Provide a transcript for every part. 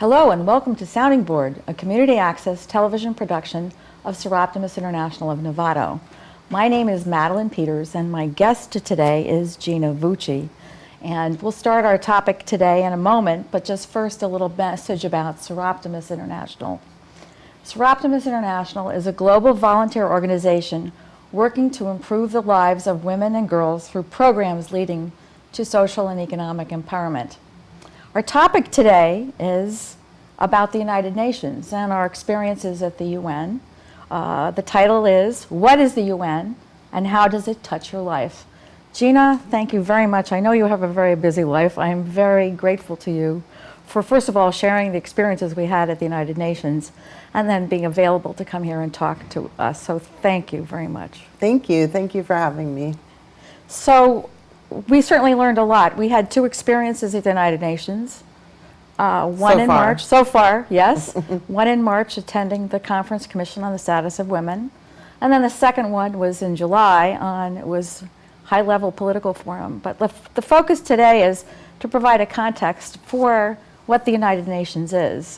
Hello and welcome to Sounding Board, a community access television production of Soroptimist International of Novato. My name is Madalienne Peters and my guest today is Gina Vucci. And we'll start our topic today in a moment, but just first a little message about Soroptimist International. Soroptimist International is a global volunteer organization working to improve the lives of women and girls through programs leading to social and economic empowerment. Our topic today is about the United Nations and our experiences at the UN. The title is, What is the UN and How Does It Touch Your Life? Gina, thank you very much. I know you have a very busy life. I am very grateful to you for, first of all, sharing the experiences we had at the United Nations and then being available to come here and talk to us. So thank you very much. Thank you. Thank you for having me. So we certainly learned a lot. We had two experiences at the United Nations. One in March, so far, yes. One in March attending the Conference Commission on the Status of Women. And then the second one was in July it was high-level political forum. But the focus today is to provide a context for what the United Nations is.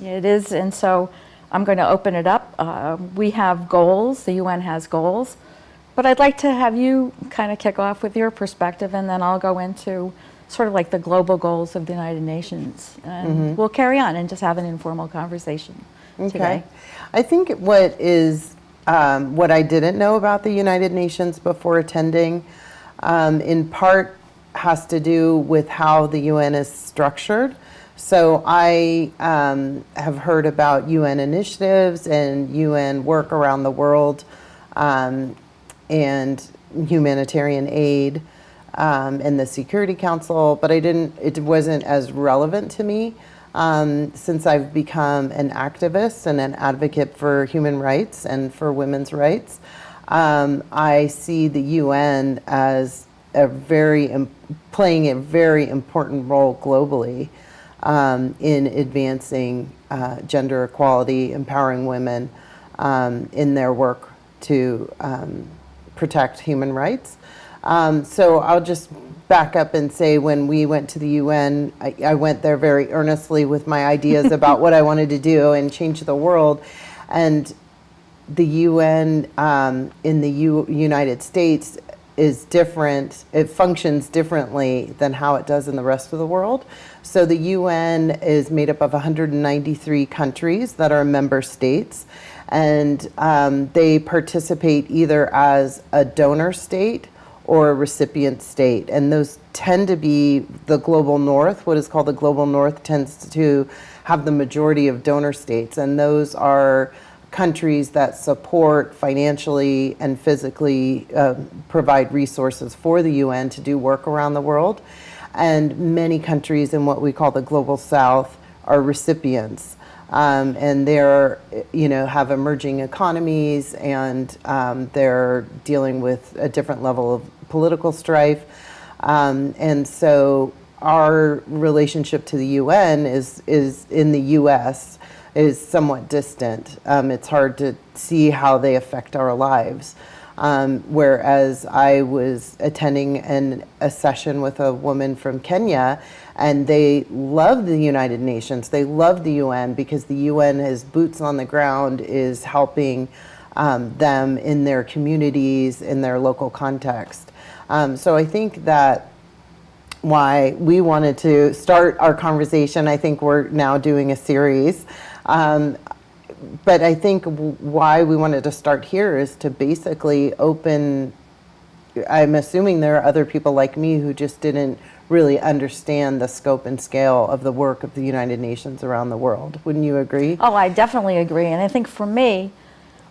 It is, and so I'm going to open it up. We have goals, the UN has goals. But I'd like to have you kind of kick off with your perspective, and then I'll go into sort of like the global goals of the United Nations. And we'll carry on and just have an informal conversation today. I think what I didn't know about the United Nations before attending, in part has to do with how the UN is structured. So I have heard about UN initiatives and UN work around the world, and humanitarian aid and the Security Council, but it wasn't as relevant to me since I've become an activist and an advocate for human rights and for women's rights. I see the UN as playing a very important role globally in advancing gender equality, empowering women in their work to protect human rights. So I'll just back up and say when we went to the UN, I went there very earnestly with my ideas about what I wanted to do and change the world. And the UN in the United States is different. It functions differently than how it does in the rest of the world. So the UN is made up of 193 countries that are member states. And they participate either as a donor state or a recipient state. And those tend to be the global north. What is called the global north tends to have the majority of donor states. And those are countries that support financially and physically provide resources for the UN to do work around the world. And many countries in what we call the global south are recipients. And they're, have emerging economies, and they're dealing with a different level of political strife. And so our relationship to the UN is in the US is somewhat distant. It's hard to see how they affect our lives. Whereas I was attending a session with a woman from Kenya, and they love the United Nations. They love the UN because the UN is boots on the ground, is helping them in their communities, in their local context. So I think that why we wanted to start our conversation, I think we're now doing a series. But I think why we wanted to start here is to basically open, I'm assuming there are other people like me who just didn't really understand the scope and scale of the work of the United Nations around the world. Wouldn't you agree? Oh, I definitely agree. And I think for me,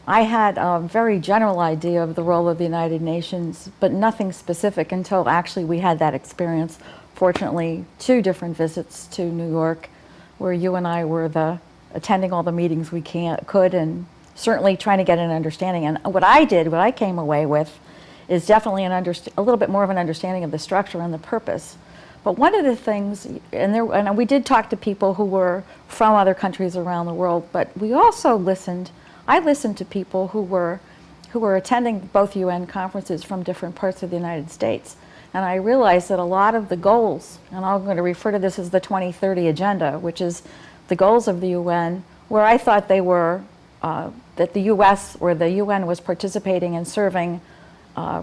I had a very general idea of the role of the United Nations, but nothing specific until actually we had that experience. Fortunately, 2 different visits to New York, where you and I were attending all the meetings we could, and certainly trying to get an understanding. And what I came away with is definitely a little bit more of an understanding of the structure and the purpose. But one of the things, and we did talk to people who were from other countries around the world, but we also I listened to people who were attending both UN conferences from different parts of the United States. And I realized that a lot of the goals, and I'm going to refer to this as the 2030 Agenda, which is the goals of the UN, where I thought they were, that the US or the UN was participating in serving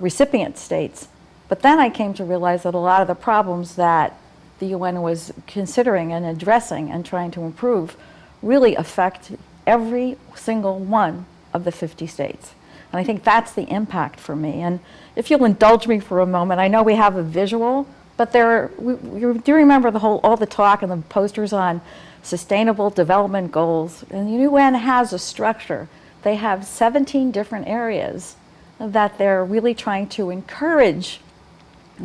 recipient states. But then I came to realize that a lot of the problems that the UN was considering and addressing and trying to improve really affect every single one of the 50 states. And I think that's the impact for me. And if you'll indulge me for a moment, I know we have a visual, but do you remember all the talk and the posters on sustainable development goals? And the UN has a structure. They have 17 different areas that they're really trying to encourage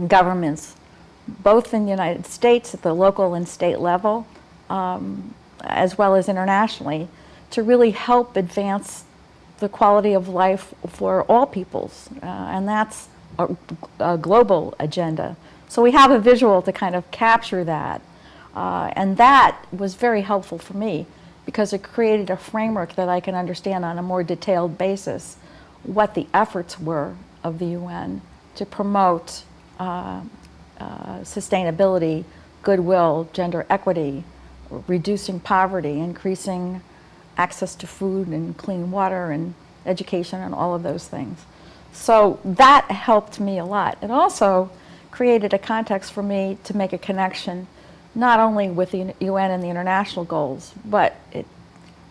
governments, both in the United States at the local and state level, as well as internationally, to really help advance the quality of life for all peoples. And that's a global agenda. So we have a visual to kind of capture that. And that was very helpful for me because it created a framework that I can understand on a more detailed basis what the efforts were of the UN to promote sustainability, goodwill, gender equity, reducing poverty, increasing access to food and clean water and education and all of those things. So that helped me a lot. It also created a context for me to make a connection not only with the UN and the international goals, but it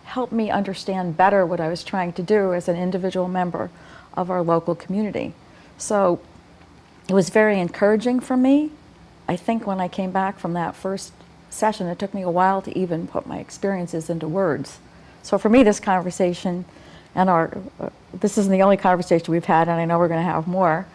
helped me understand better what I was trying to do as an individual member of our local community. So it was very encouraging for me. I think when I came back from that first session, it took me a while to even put my experiences into words. So for me, this conversation and this isn't the only conversation we've had, and I know we're going to have more,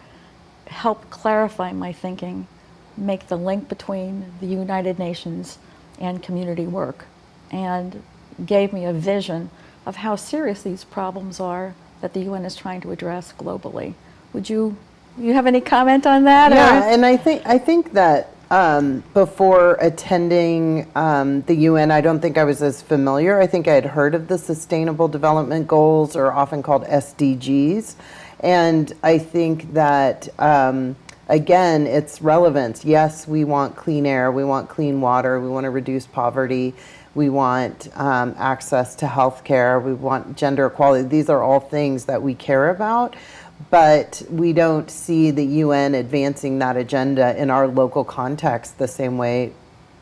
helped clarify my thinking, make the link between the United Nations and community work, and gave me a vision of how serious these problems are that the UN is trying to address globally. Would you have any comment on that? Yeah, and I think that before attending the UN, I don't think I was as familiar. I think I had heard of the Sustainable Development Goals, or often called SDGs. And I think that, again, it's relevant. Yes, we want clean air, we want clean water, we want to reduce poverty, we want access to health care, we want gender equality. These are all things that we care about. But we don't see the UN advancing that agenda in our local context the same way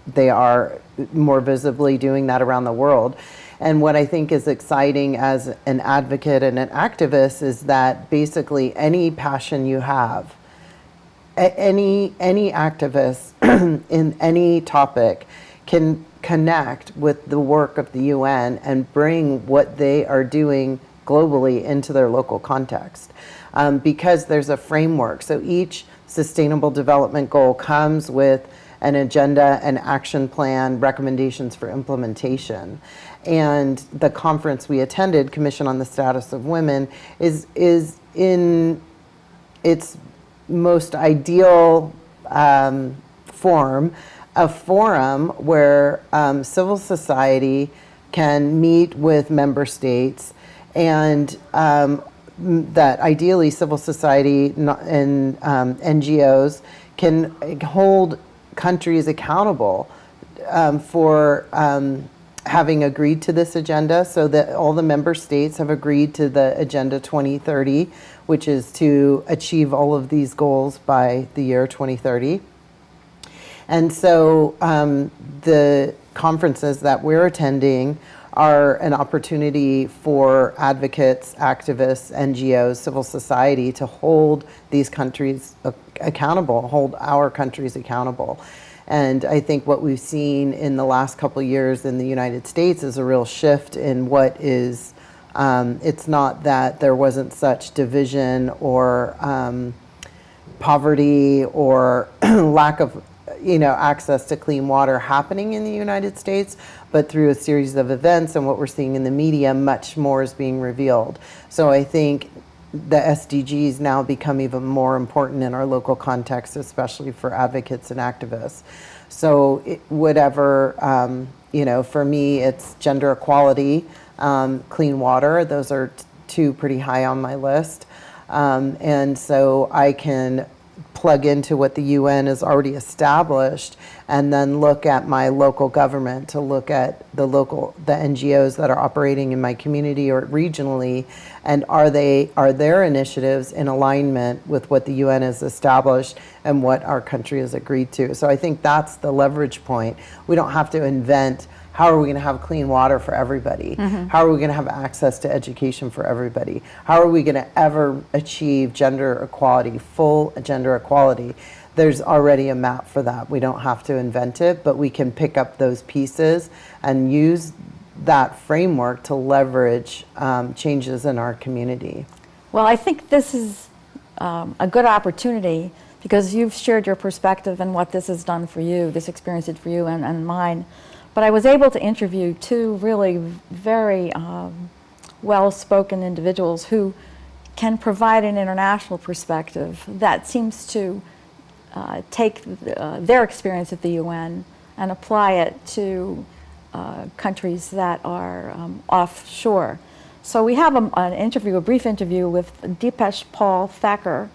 they are more visibly doing that around the world. And what I think is exciting as an advocate and an activist is that basically any passion you have, any activist in any topic can connect with the work of the UN and bring what they are doing globally into their local context. Because there's a framework. So each sustainable development goal comes with an agenda, an action plan, recommendations for implementation. And the conference we attended, Commission on the Status of Women, is in its most ideal form, a forum where civil society can meet with member states, and that ideally civil society and NGOs can hold countries accountable for having agreed to this agenda, so that all the member states have agreed to the Agenda 2030, which is to achieve all of these goals by the year 2030. And so the conferences that we're attending are an opportunity for advocates, activists, NGOs, civil society to hold these countries accountable, hold our countries accountable. And I think what we've seen in the last couple of years in the United States is a real shift in what is, it's not that there wasn't such division or poverty or lack of access to clean water happening in the United States, but through a series of events and what we're seeing in the media, much more is being revealed. So I think the SDGs now become even more important in our local context, especially for advocates and activists. So whatever, for me, it's gender equality, clean water. Those are two pretty high on my list. And so I can plug into what the UN has already established, and then look at my local government, to look at the NGOs that are operating in my community or regionally, and are their initiatives in alignment with what the UN has established and what our country has agreed to. So I think that's the leverage point. We don't have to invent, how are we going to have clean water for everybody? How are we going to have access to education for everybody? How are we going to ever achieve gender equality, full gender equality? There's already a map for that. We don't have to invent it, but we can pick up those pieces and use that framework to leverage changes in our community. Well, I think this is a good opportunity, because you've shared your perspective and what this has done for you, this experience did for you and mine. But I was able to interview two really very well-spoken individuals who can provide an international perspective that seems to take their experience at the UN and apply it to countries that are offshore. So we have a brief interview with Dipesh Paul Thacker,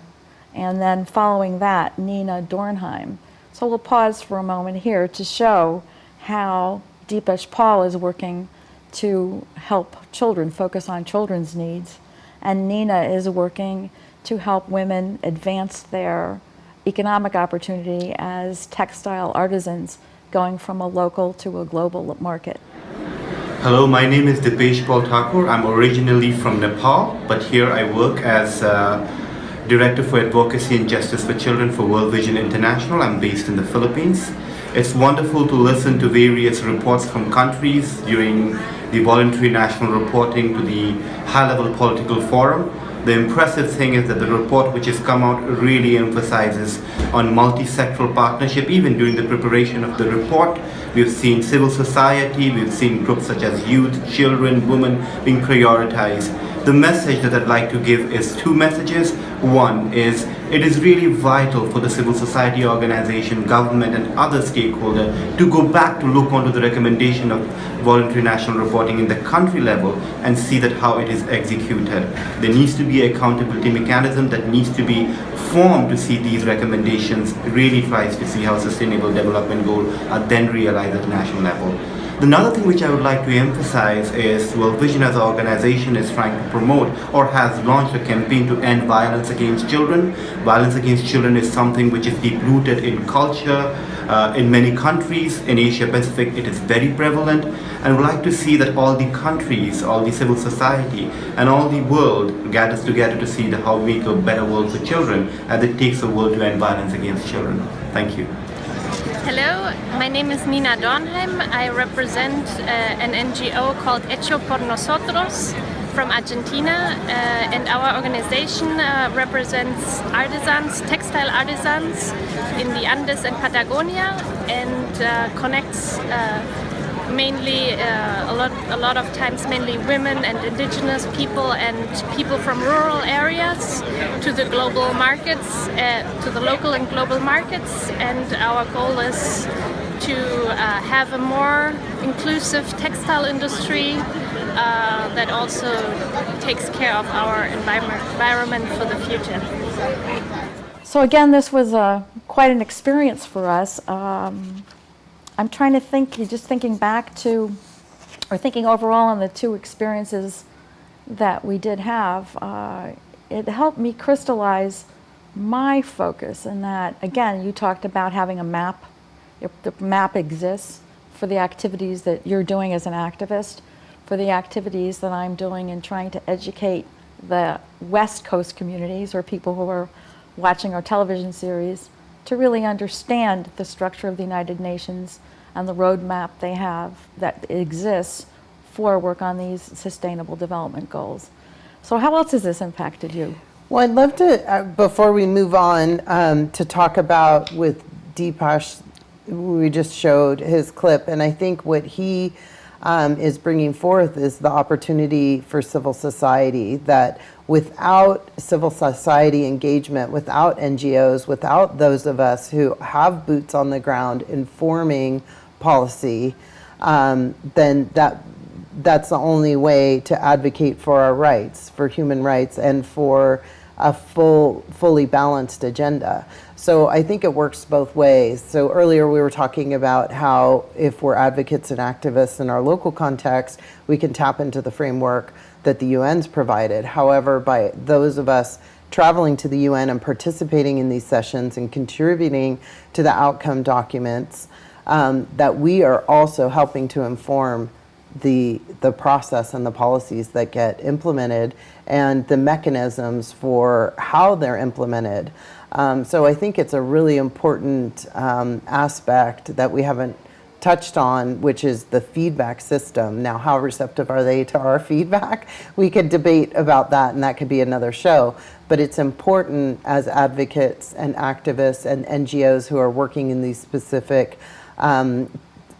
and then following that, Nina Dornheim. So we'll pause for a moment here to show how Dipesh Paul is working to help children, focus on children's needs, and Nina is working to help women advance their economic opportunity as textile artisans, going from a local to a global market. Hello, my name is Dipesh Paul Thakur. I'm originally from Nepal, but here I work as Director for Advocacy and Justice for Children for World Vision International. I'm based in the Philippines. It's wonderful to listen to various reports from countries during the voluntary national reporting to the high-level political forum. The impressive thing is that the report which has come out really emphasizes on multi-sectoral partnership. Even during the preparation of the report, we've seen civil society, we've seen groups such as youth, children, women being prioritized. The message that I'd like to give is two messages. One is, it is really vital for the civil society organization, government and other stakeholders to go back to look onto the recommendation of voluntary national reporting in the country level and see that how it is executed. There needs to be an accountability mechanism that needs to be formed to see these recommendations really tries to see how sustainable development goals are then realized at national level. Another thing which I would like to emphasize is World Vision as an organization is trying to promote or has launched a campaign to end violence against children. Violence against children is something which is deep-rooted in culture. In many countries, in Asia Pacific, it is very prevalent. And we'd like to see that all the countries, all the civil society, and all the world gathers together to see how we make a better world for children, as it takes a world to end violence against children. Thank you. Hello, my name is Nina Dornheim. I represent an NGO called Hecho por Nosotros from Argentina, and our organization represents artisans, textile artisans in the Andes and Patagonia, and connects mainly a lot of times mainly women and indigenous people and people from rural areas to the global markets, to the local and global markets. And our goal is to have a more inclusive textile industry that also takes care of our environment for the future. So again, this was quite an experience for us. I'm trying to think, just thinking back to, or thinking overall on the two experiences that we did have, it helped me crystallize my focus in that, again, you talked about having a map. The map exists for the activities that you're doing as an activist, for the activities that I'm doing in trying to educate the West Coast communities or people who are watching our television series to really understand the structure of the United Nations and the roadmap they have that exists for work on these sustainable development goals. So how else has this impacted you? Well, I'd love to, before we move on, to talk about with Dipesh, we just showed his clip, and I think what he is bringing forth is the opportunity for civil society, that without civil society engagement, without NGOs, without those of us who have boots on the ground informing policy, then that's the only way to advocate for our rights, for human rights, and for a fully balanced agenda. So I think it works both ways. So earlier we were talking about how if we're advocates and activists in our local context, we can tap into the framework that the UN's provided. However, by those of us traveling to the UN and participating in these sessions and contributing to the outcome documents, that we are also helping to inform the process and the policies that get implemented and the mechanisms for how they're implemented. So I think it's a really important aspect that we haven't touched on, which is the feedback system. Now, how receptive are they to our feedback? We could debate about that, and that could be another show. But it's important as advocates and activists and NGOs who are working in these specific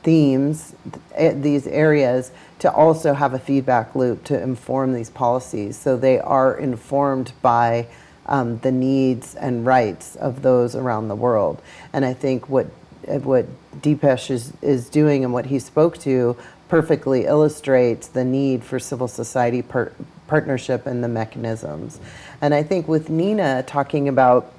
themes, these areas, to also have a feedback loop to inform these policies so they are informed by the needs and rights of those around the world. And I think what Deepesh is doing and what he spoke to perfectly illustrates the need for civil society partnership and the mechanisms. And I think with Nina talking about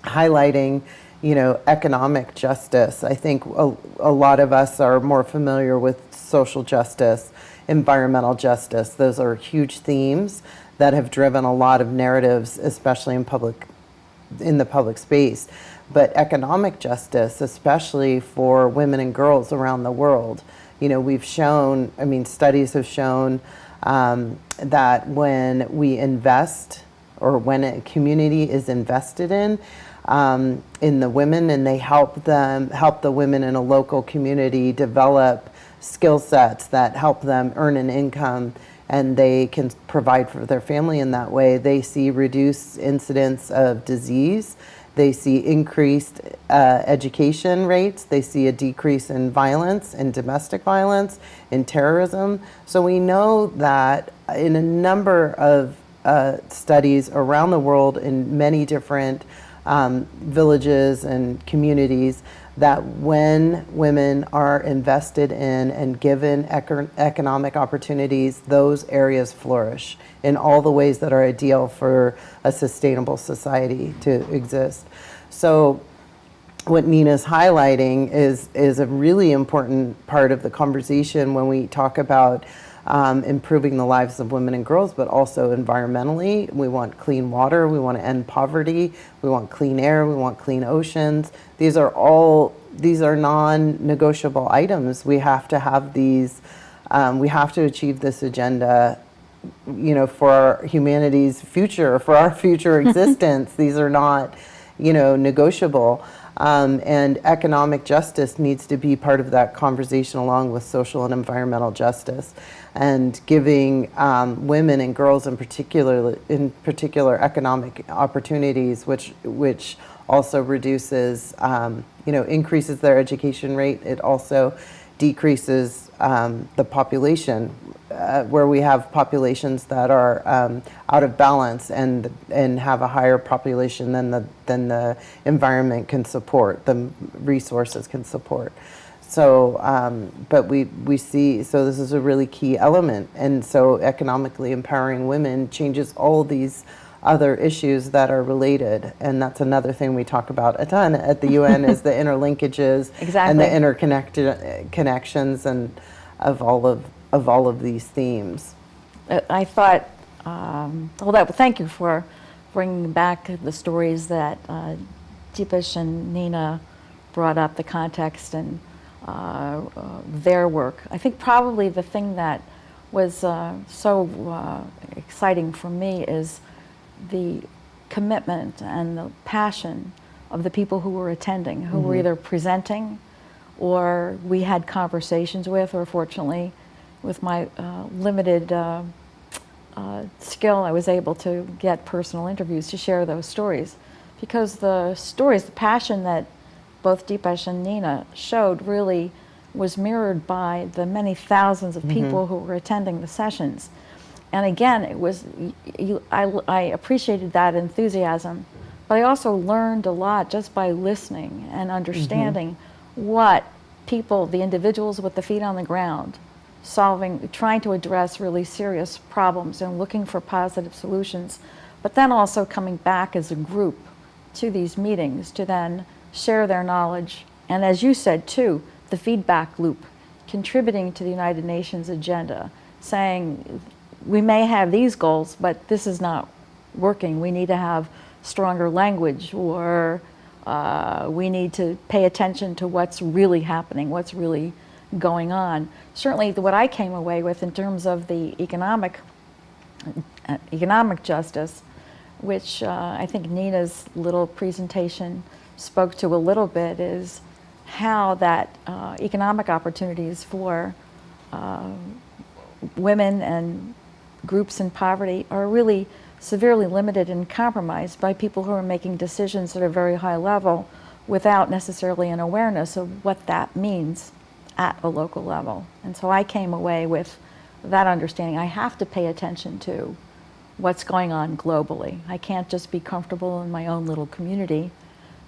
highlighting, economic justice, I think a lot of us are more familiar with social justice, environmental justice. Those are huge themes that have driven a lot of narratives, especially in the public space. But economic justice, especially for women and girls around the world, we've shown, studies have shown that when we invest, or when a community is invested in the women, and they help the women in a local community develop skill sets that help them earn an income, and they can provide for their family in that way, they see reduced incidence of disease, they see increased education rates, they see a decrease in violence, in domestic violence, in terrorism. So we know that in a number of studies around the world in many different villages and communities, that when women are invested in and given economic opportunities, those areas flourish in all the ways that are ideal for a sustainable society to exist. So what Nina's highlighting is a really important part of the conversation when we talk about improving the lives of women and girls, but also environmentally. We want clean water, we want to end poverty, we want clean air, we want clean oceans. These are non-negotiable items. We have to have these, we have to achieve this agenda, for humanity's future, for our future existence. These are not, negotiable. And economic justice needs to be part of that conversation, along with social and environmental justice, and giving women and girls in particular economic opportunities, which also reduces, increases their education rate. It also decreases the population, where we have populations that are out of balance and have a higher population than the environment can support, the resources can support. So, but we see, so this is a really key element. And so economically empowering women changes all these other issues that are related. And that's another thing we talk about a ton at the UN is the interlinkages and the interconnections and of all of these themes. I thought, thank you for bringing back the stories that Deepesh and Nina brought up, the context and their work. I think probably the thing that was so exciting for me is the commitment and the passion of the people who were attending, who were either presenting or we had conversations with, or fortunately with my limited skill, I was able to get personal interviews to share those stories. Because the stories, the passion that both Deepesh and Nina showed really was mirrored by the many thousands of people who were attending the sessions. And again, it was, I appreciated that enthusiasm, but I also learned a lot just by listening and understanding what people, the individuals with the feet on the ground, trying to address really serious problems and looking for positive solutions, but then also coming back as a group to these meetings to then share their knowledge. And as you said too, the feedback loop, contributing to the United Nations agenda, saying we may have these goals, but this is not working. We need to have stronger language, or we need to pay attention to what's really happening, what's really going on. Certainly what I came away with in terms of the economic justice, which I think Nina's little presentation spoke to a little bit, is how that economic opportunities for women and groups in poverty are really severely limited and compromised by people who are making decisions at a very high level without necessarily an awareness of what that means at a local level. And so I came away with that understanding. I have to pay attention to what's going on globally. I can't just be comfortable in my own little community,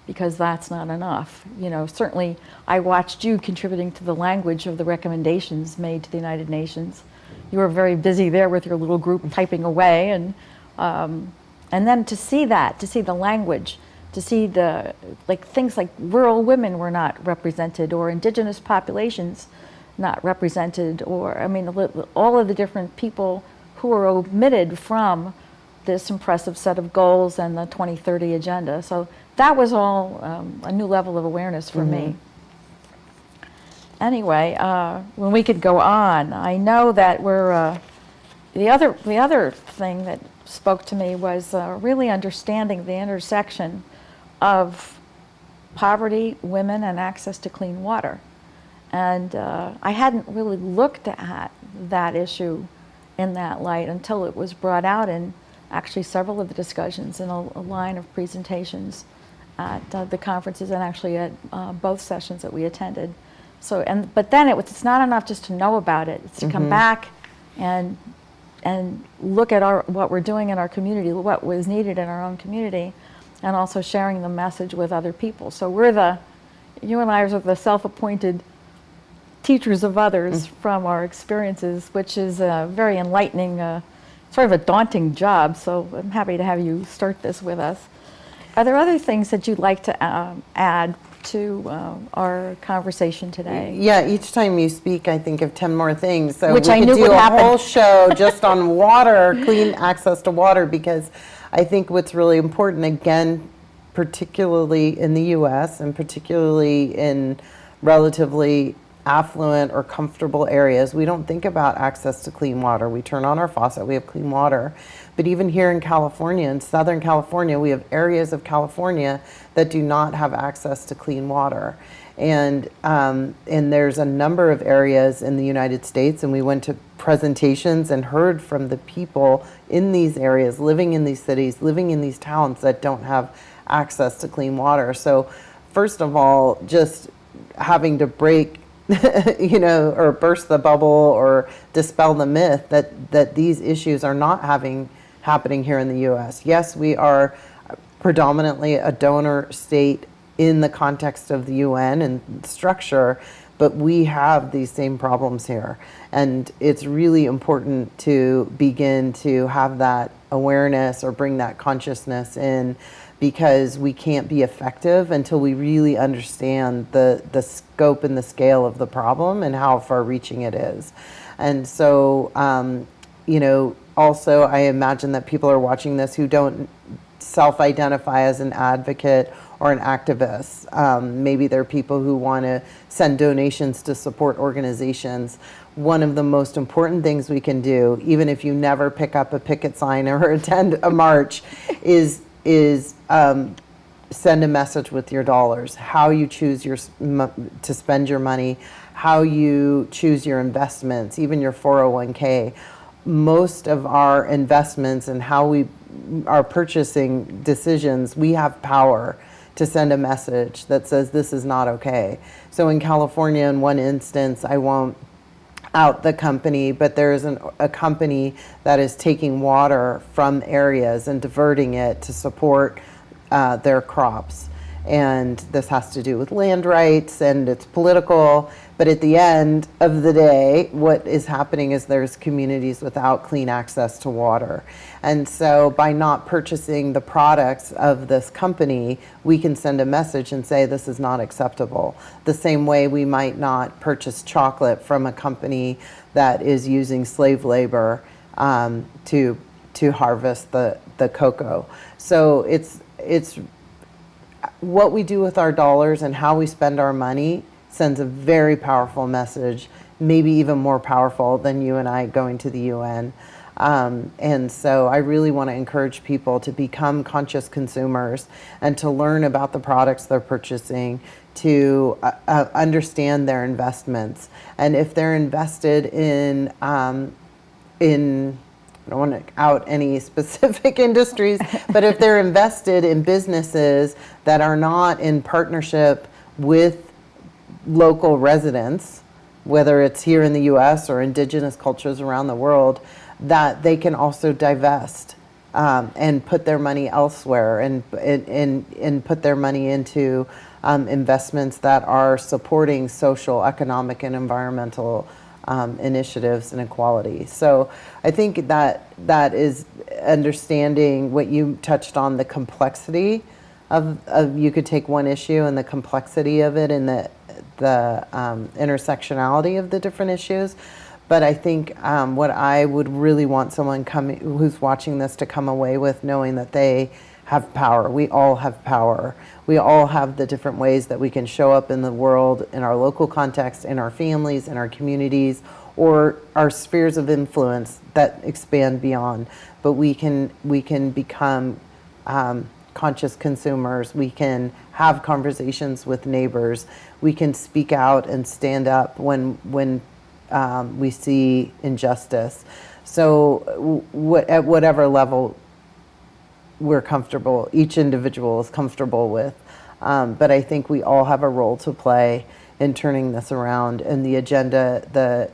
because that's not enough. You know, certainly I watched you contributing to the language of the recommendations made to the United Nations. You were very busy there with your little group typing away, and then to see the language, to see the things like rural women were not represented, or indigenous populations not represented, or I mean all of the different people who are omitted from this impressive set of goals and the 2030 agenda. So that was all a new level of awareness for me. Anyway, when we could go on, I know that we're, the other thing that spoke to me was really understanding the intersection of poverty, women, and access to clean water. And I hadn't really looked at that issue in that light until it was brought out in actually several of the discussions in a line of presentations at the conferences, and actually at both sessions that we attended. So, but then it's not enough just to know about it. It's to come back and look at what we're doing in our community, what was needed in our own community, and also sharing the message with other people. So you and I are the self-appointed teachers of others from our experiences, which is a very enlightening, sort of a daunting job. So I'm happy to have you start this with us. Are there other things that you'd like to add to our conversation today? Yeah, each time you speak, I think of 10 more things. So Which we I could knew do would a happen. whole show just on water, clean access to water, because I think what's really important, again, particularly in the U.S. and particularly in relatively affluent or comfortable areas, we don't think about access to clean water. We turn on our faucet, we have clean water. But even here in California, in Southern California, we have areas of California that do not have access to clean water. And there's a number of areas in the United States, and we went to presentations and heard from the people in these areas, living in these cities, living in these towns that don't have access to clean water. So first of all, just having to break or burst the bubble or dispel the myth that these issues are not happening here in the U.S. Yes, we are predominantly a donor state in the context of the UN and structure, but we have these same problems here. And it's really important to begin to have that awareness or bring that consciousness in, because we can't be effective until we really understand the scope and the scale of the problem and how far reaching it is. And so, also I imagine that people are watching this who don't self-identify as an advocate or an activist. Maybe they're people who want to send donations to support organizations. One of the most important things we can do, even if you never pick up a picket sign or attend a march, is send a message with your dollars. How you choose to spend your money, how you choose your investments, even your 401k. Most of our investments and how we are purchasing decisions, we have power to send a message that says this is not okay. So in California, in one instance, I won't out the company, but there is a company that is taking water from areas and diverting it to support their crops. and this has to do with land rights and it's political. But at the end of the day, what is happening is there's communities without clean access to water. And so by not purchasing the products of this company, we can send a message and say this is not acceptable. The same way we might not purchase chocolate from a company that is using slave labor to harvest the cocoa. So it's what we do with our dollars and how we spend our money sends a very powerful message, maybe even more powerful than you and I going to the UN. And so I really want to encourage people to become conscious consumers and to learn about the products they're purchasing, to understand their investments. And if they're invested in I don't want to out any specific industries, but if they're invested in businesses that are not in partnership with local residents, whether it's here in the US or indigenous cultures around the world, that they can also divest and put their money elsewhere and put their money into investments that are supporting social, economic, and environmental initiatives and equality. So I think that is understanding what you touched on, the complexity of you could take one issue and the complexity of it and the intersectionality of the different issues. But I think what I would really want someone who's watching this to come away with, knowing that they have power. We all have power. We all have the different ways that we can show up in the world, in our local context, in our families, in our communities, or our spheres of influence that expand beyond. But we can become conscious consumers. We can have conversations with neighbors. We can speak out and stand up when we see injustice. So at whatever level we're comfortable, each individual is comfortable with. But I think we all have a role to play in turning this around. And the agenda, the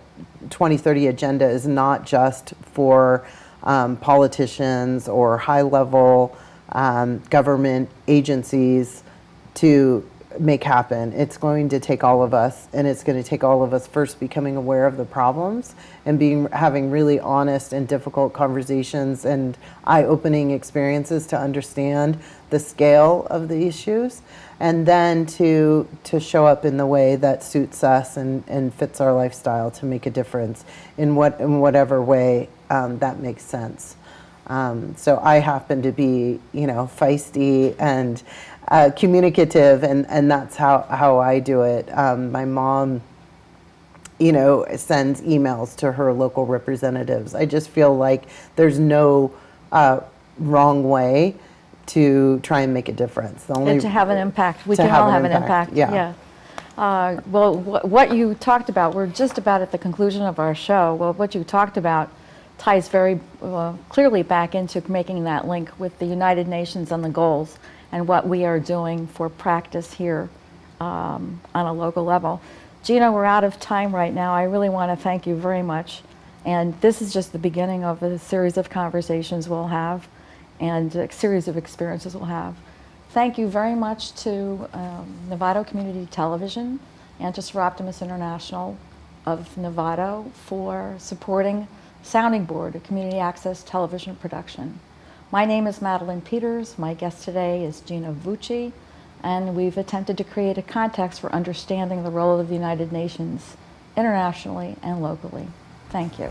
2030 agenda, is not just for politicians or high-level government agencies to make happen. It's going to take all of us, and it's going to take all of us first becoming aware of the problems and having really honest and difficult conversations and eye-opening experiences to understand the scale of the issues, and then to show up in the way that suits us and fits our lifestyle to make a difference in whatever way that makes sense. So I happen to be, feisty and communicative, and that's how I do it. My mom, sends emails to her local representatives. I just feel like there's no wrong way to try and make a difference. And to have an impact. We can all have an impact. Yeah. Well, what you talked about, we're just about at the conclusion of our show. Well, what you talked about ties very clearly back into making that link with the United Nations and the goals and what we are doing for practice here on a local level. Gina, we're out of time right now. I really want to thank you very much. And this is just the beginning of a series of conversations we'll have and a series of experiences we'll have. Thank you very much to Novato Community Television and to Soroptimist International of Novato for supporting Sounding Board, a community access television production. My name is Madalienne Peters. My guest today is Gina Vucci, and we've attempted to create a context for understanding the role of the United Nations internationally and locally. Thank you.